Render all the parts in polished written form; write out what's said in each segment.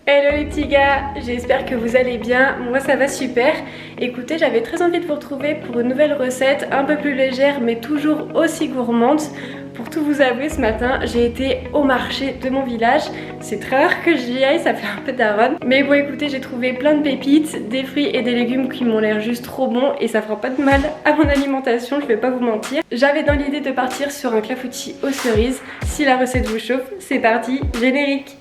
Hello les petits gars, j'espère que vous allez bien, moi ça va super. Écoutez, j'avais très envie de vous retrouver pour une nouvelle recette un peu plus légère mais toujours aussi gourmande. Pour tout vous avouer, ce matin j'ai été au marché de mon village. C'est très rare que j'y aille, ça fait un peu daronne. Mais bon écoutez, j'ai trouvé plein de pépites, des fruits et des légumes qui m'ont l'air juste trop bons et ça fera pas de mal à mon alimentation, je vais pas vous mentir. J'avais dans l'idée de partir sur un clafoutis aux cerises. Si la recette vous chauffe, c'est parti, générique.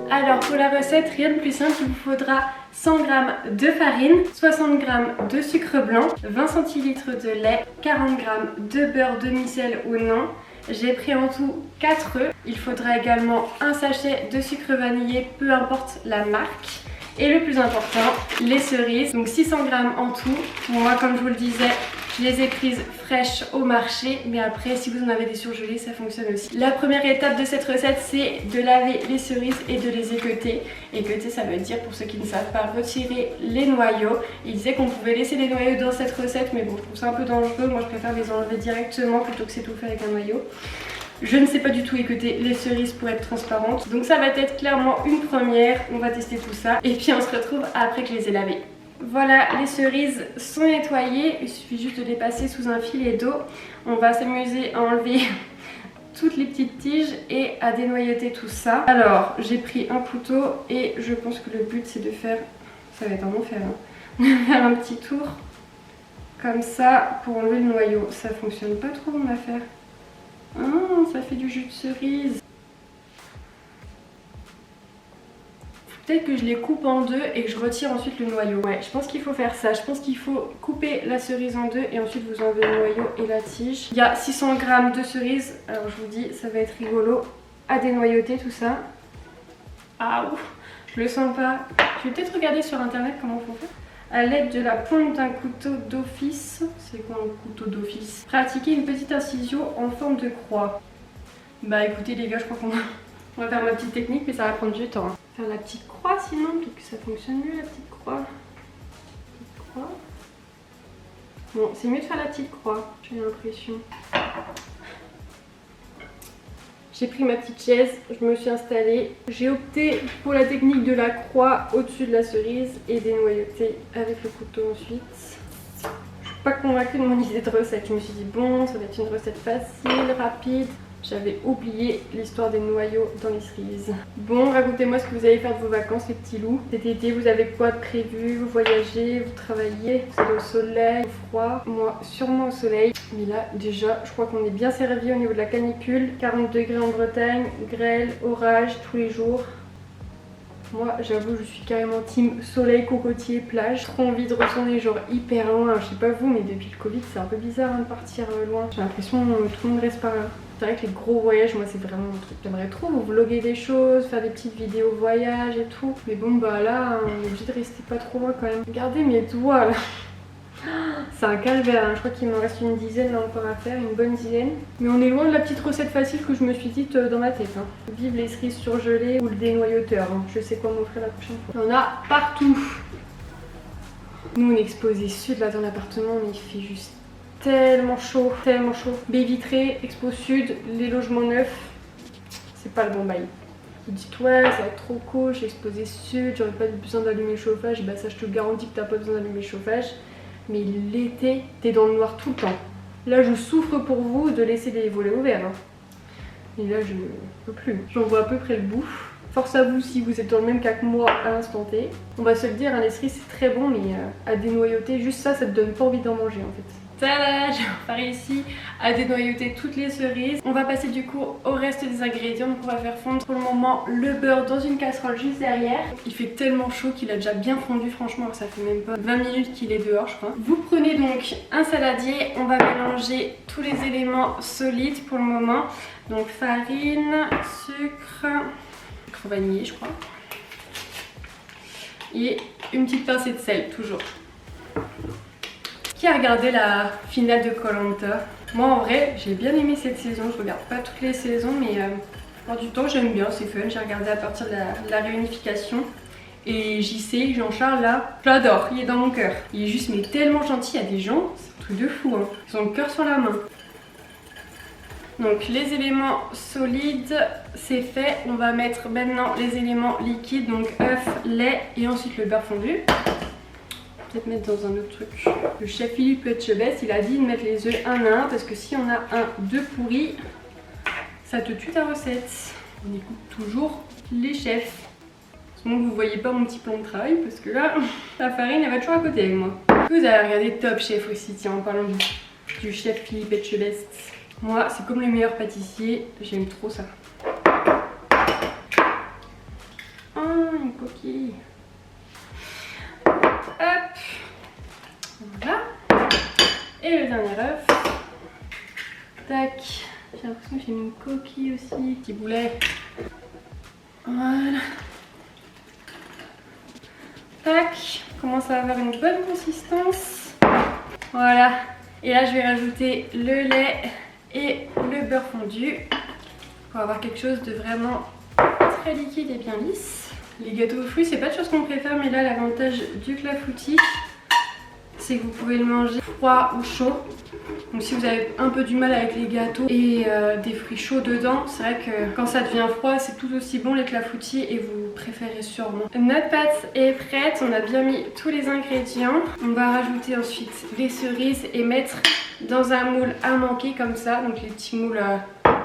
Alors pour la recette, rien de plus simple, il vous faudra 100 g de farine, 60 g de sucre blanc, 20 centilitres de lait, 40 g de beurre demi-sel ou non. J'ai pris en tout 4 œufs. Il faudra également un sachet de sucre vanillé, peu importe la marque. Et le plus important, les cerises, donc 600 g en tout. Moi, comme je vous le disais, je les ai prises fraîches au marché, mais après, si vous en avez des surgelées, ça fonctionne aussi. La première étape de cette recette, c'est de laver les cerises et de les équeuter. Équeuter, ça veut dire, pour ceux qui ne savent pas, retirer les noyaux. Il disait qu'on pouvait laisser les noyaux dans cette recette, mais bon, je trouve ça un peu dangereux. Moi, je préfère les enlever directement plutôt que s'étouffer avec un noyau. Je ne sais pas du tout écouter les cerises pour être transparente. Donc ça va être clairement une première. On va tester tout ça. Et puis on se retrouve après que je les ai lavées. Voilà, les cerises sont nettoyées. Il suffit juste de les passer sous un filet d'eau. On va s'amuser à enlever toutes les petites tiges et à dénoyauter tout ça. Alors, j'ai pris un couteau et je pense que le but c'est de faire... Ça va être un enfer, hein. Faire un petit tour comme ça pour enlever le noyau. Ça fonctionne pas trop mon affaire. Ah, ça fait du jus de cerise. Peut-être que je les coupe en deux et que je retire ensuite le noyau. Ouais, je pense qu'il faut faire ça. Je pense qu'il faut couper la cerise en deux et ensuite vous enlevez le noyau et la tige. Il y a 600 g de cerises. Alors je vous dis, ça va être rigolo à dénoyauter tout ça. Ah ouf, je le sens pas. Je vais peut-être regarder sur internet comment faut faire. À l'aide de la pointe d'un couteau d'office, c'est quoi un couteau d'office? Pratiquer une petite incision en forme de croix. Bah écoutez les gars, je crois qu'on va faire ma petite technique, mais ça va prendre du temps. Faire la petite croix sinon, puis que ça fonctionne mieux la petite croix. Petite croix. Bon, c'est mieux de faire la petite croix, j'ai l'impression. J'ai pris ma petite chaise, je me suis installée. J'ai opté pour la technique de la croix au-dessus de la cerise et dénoyauter avec le couteau ensuite. Je suis pas convaincue de mon idée de recette. Je me suis dit bon, ça va être une recette facile, rapide. J'avais oublié l'histoire des noyaux dans les cerises. Bon, racontez-moi ce que vous allez faire de vos vacances les petits loups. Cet été, vous avez quoi de prévu? Vous voyagez, vous travaillez, vous allez au soleil, au froid? Moi, sûrement au soleil. Mais là, déjà, je crois qu'on est bien servi au niveau de la canicule. 40 degrés en Bretagne, grêle, orage tous les jours. Moi, j'avoue, je suis carrément team soleil, cocotier, plage. Trop envie de retourner genre hyper loin. Je sais pas vous, mais depuis le Covid, c'est un peu bizarre hein, de partir loin. J'ai l'impression que tout le monde reste par là. C'est vrai que les gros voyages, moi c'est vraiment un truc. J'aimerais trop vous vlogger des choses, faire des petites vidéos voyage et tout. Mais bon bah là, on est obligé de rester pas trop loin quand même. Regardez mes doigts là. C'est un calvaire, hein. Je crois qu'il m'en reste une dizaine là encore à faire, une bonne dizaine. Mais on est loin de la petite recette facile que je me suis dite dans ma tête. Hein. Vive les cerises surgelées ou le dénoyauteur. Hein. Je sais quoi m'offrir la prochaine fois. Il y en a partout. Nous on est exposé sud là dans l'appartement, mais il fait juste tellement chaud, tellement chaud. Baie vitrée, expo sud, les logements neufs, c'est pas le bon bail. Vous dites ouais, ça va être trop cool, j'ai exposé sud, j'aurais pas besoin d'allumer le chauffage. Bah ça je te garantis que t'as pas besoin d'allumer le chauffage. Mais l'été, t'es dans le noir tout le temps. Là je souffre pour vous de laisser les volets ouverts. Hein. Et là je peux plus. J'en vois à peu près le bout. Force à vous si vous êtes dans le même cas que moi à l'instant T. On va se le dire, hein, les cerises c'est très bon, mais à dénoyauter, juste ça, ça te donne pas envie d'en manger en fait. Tada, j'ai réussi à dénoyauter toutes les cerises. On va passer du coup au reste des ingrédients. Donc on va faire fondre pour le moment le beurre dans une casserole juste derrière. Il fait tellement chaud qu'il a déjà bien fondu, franchement ça fait même pas 20 minutes qu'il est dehors je crois. Vous prenez donc un saladier, on va mélanger tous les éléments solides pour le moment. Donc farine, sucre vanillé je crois. Et une petite pincée de sel toujours. Qui a regardé la finale de Koh-Lanta? Moi en vrai j'ai bien aimé cette saison, je regarde pas toutes les saisons mais du temps j'aime bien, c'est fun, j'ai regardé à partir de la réunification. Et JC, Jean-Charles là, je l'adore, il est dans mon cœur. Il est juste mais tellement gentil, il y a des gens, c'est un truc de fou hein. Ils ont le cœur sur la main. Donc les éléments solides, c'est fait. On va mettre maintenant les éléments liquides, donc œuf, lait et ensuite le beurre fondu. Peut-être mettre dans un autre truc. Le chef Philippe Etchebest, il a dit de mettre les œufs un à un parce que si on a un d'œufs pourris, ça te tue ta recette. On écoute toujours les chefs. Donc vous voyez pas mon petit plan de travail parce que là, la farine elle va toujours à côté avec moi. Vous avez regardé Top Chef aussi, tiens, en parlant du chef Philippe Etchebest. Moi, c'est comme les meilleurs pâtissiers, j'aime trop ça. Ah, une coquille. Hop. Voilà. Et le dernier œuf. Tac. J'ai l'impression que j'ai une coquille aussi. Petit boulet. Voilà. Tac. Commence à avoir une bonne consistance. Voilà. Et là, je vais rajouter le lait et le beurre fondu pour avoir quelque chose de vraiment très liquide et bien lisse. Les gâteaux aux fruits, c'est pas de choses qu'on préfère, mais là, l'avantage du clafoutis, c'est que vous pouvez le manger froid ou chaud. Donc si vous avez un peu du mal avec les gâteaux et des fruits chauds dedans, c'est vrai que quand ça devient froid, c'est tout aussi bon les clafoutis et vous préférez sûrement. Notre pâte est prête, on a bien mis tous les ingrédients. On va rajouter ensuite les cerises et mettre dans un moule à manquer comme ça, donc les petits moules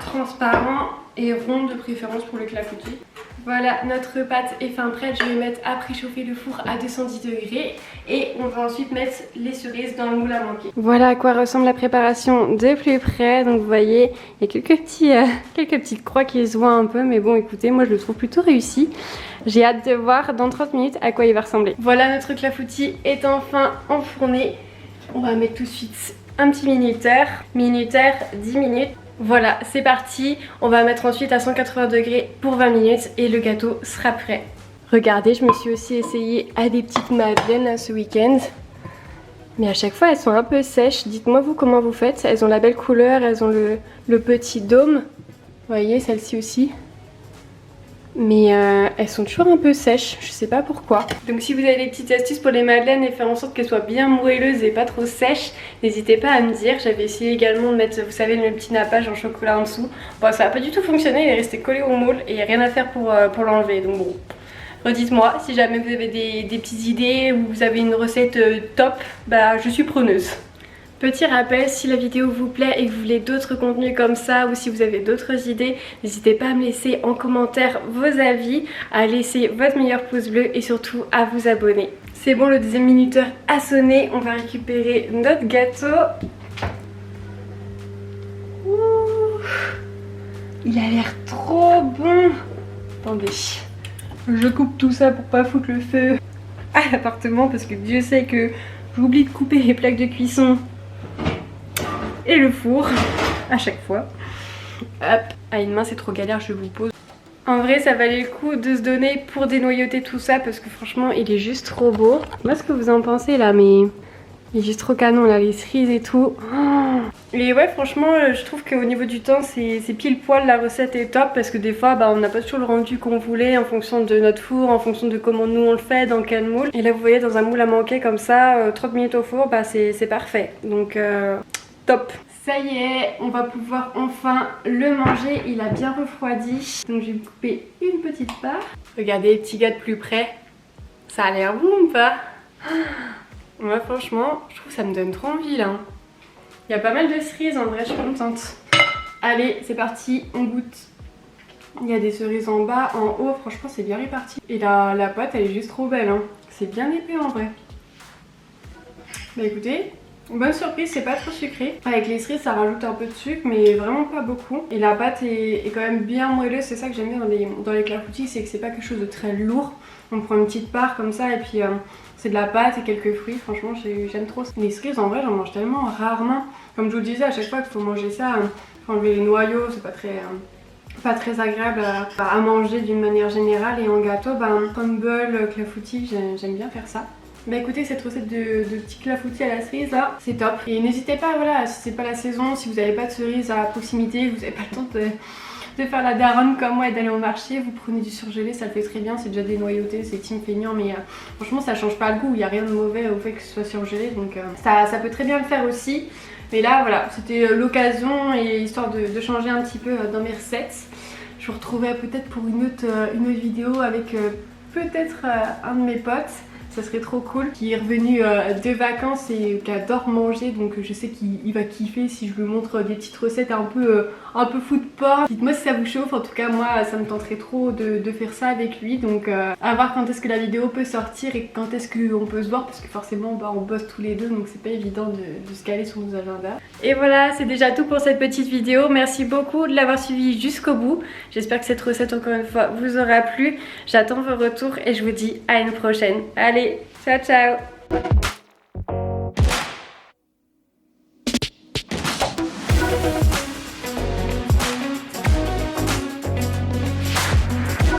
transparents et ronds de préférence pour le clafoutis. Voilà, notre pâte est fin prête, je vais mettre à préchauffer le four à 210 degrés et on va ensuite mettre les cerises dans le moule à manquer. Voilà à quoi ressemble la préparation de plus près, donc vous voyez, il y a quelques petites croix qui se voient un peu, mais bon écoutez, moi je le trouve plutôt réussi. J'ai hâte de voir dans 30 minutes à quoi il va ressembler. Voilà, notre clafoutis est enfin enfourné. On va mettre tout de suite un petit minuteur, 10 minutes. Voilà, c'est parti. On va mettre ensuite à 180 degrés pour 20 minutes et le gâteau sera prêt. Regardez, je me suis aussi essayée à des petites madeleines ce week-end. Mais à chaque fois, elles sont un peu sèches. Dites-moi vous comment vous faites. Elles ont la belle couleur, elles ont le petit dôme. Vous voyez, celle-ci aussi. Mais elles sont toujours un peu sèches, je sais pas pourquoi. Donc si vous avez des petites astuces pour les madeleines et faire en sorte qu'elles soient bien moelleuses et pas trop sèches, n'hésitez pas à me dire. J'avais essayé également de mettre, vous savez, le petit nappage en chocolat en dessous. Bon, ça n'a pas du tout fonctionné, il est resté collé au moule et il n'y a rien à faire pour l'enlever. Donc bon, redites-moi si jamais vous avez des petites idées ou vous avez une recette top, bah je suis preneuse. Petit rappel, si la vidéo vous plaît et que vous voulez d'autres contenus comme ça ou si vous avez d'autres idées, n'hésitez pas à me laisser en commentaire vos avis, à laisser votre meilleur pouce bleu et surtout à vous abonner. C'est bon, le deuxième minuteur a sonné, on va récupérer notre gâteau. Ouh, il a l'air trop bon. Attendez, je coupe tout ça pour pas foutre le feu à l'appartement parce que Dieu sait que j'oublie de couper les plaques de cuisson et le four à chaque fois. Hop, à une main c'est trop galère, je vous pose. En vrai ça valait le coup de se donner pour dénoyauter tout ça parce que franchement il est juste trop beau. Moi ce que vous en pensez là, mais il est juste trop canon là, les cerises et tout. Oh, et ouais franchement je trouve qu'au niveau du temps c'est pile poil, la recette est top parce que des fois bah, on n'a pas toujours le rendu qu'on voulait en fonction de notre four, en fonction de comment nous on le fait, dans quel moule. Et là vous voyez dans un moule à manquer comme ça, 30 minutes au four, bah c'est parfait. Donc top. Ça y est, on va pouvoir enfin le manger, il a bien refroidi. Donc je vais me couper une petite part. Regardez les petits gars de plus près. Ça a l'air bon ou pas? Moi franchement, je trouve que ça me donne trop envie là. Il y a pas mal de cerises en vrai, je suis contente. Allez, c'est parti, on goûte. Il y a des cerises en bas, en haut, franchement c'est bien réparti. Et la pâte elle est juste trop belle, hein. C'est bien épais en vrai. Bah écoutez, bonne surprise, c'est pas trop sucré. Avec les cerises ça rajoute un peu de sucre mais vraiment pas beaucoup. Et la pâte est quand même bien moelleuse, c'est ça que j'aime bien dans les clafoutis, c'est que c'est pas quelque chose de très lourd. On prend une petite part comme ça et puis c'est de la pâte et quelques fruits, franchement j'aime trop. Les cerises en vrai j'en mange tellement rarement. Comme je vous le disais, à chaque fois qu'il faut manger ça, il faut enlever les noyaux, c'est pas très agréable à manger d'une manière générale. Et en gâteau, crumble, clafoutis, j'aime bien faire ça. Bah écoutez, cette recette de petits clafoutis à la cerise là, c'est top. Et n'hésitez pas, voilà, si c'est pas la saison, si vous n'avez pas de cerises à proximité, vous n'avez pas le temps de faire la daronne comme moi et d'aller au marché, vous prenez du surgelé, ça le fait très bien, c'est déjà dénoyauté, c'est team feignant, mais franchement ça change pas le goût, il n'y a rien de mauvais au fait que ce soit surgelé, donc ça peut très bien le faire aussi. Mais là voilà, c'était l'occasion et histoire de changer un petit peu dans mes recettes. Je vous retrouverai peut-être pour une autre vidéo avec peut-être un de mes potes. Ça serait trop cool, qui est revenu de vacances et qui adore manger, donc je sais qu'il va kiffer si je lui montre des petites recettes un peu food porn. Dites-moi si ça vous chauffe, en tout cas moi ça me tenterait trop de faire ça avec lui, donc à voir quand est-ce que la vidéo peut sortir et quand est-ce qu'on peut se voir, parce que forcément on bosse tous les deux, donc c'est pas évident de se caler sur nos agendas. Et voilà, c'est déjà tout pour cette petite vidéo. Merci beaucoup de l'avoir suivi jusqu'au bout. J'espère que cette recette encore une fois vous aura plu. J'attends vos retours et je vous dis à une prochaine. Allez, ciao ciao!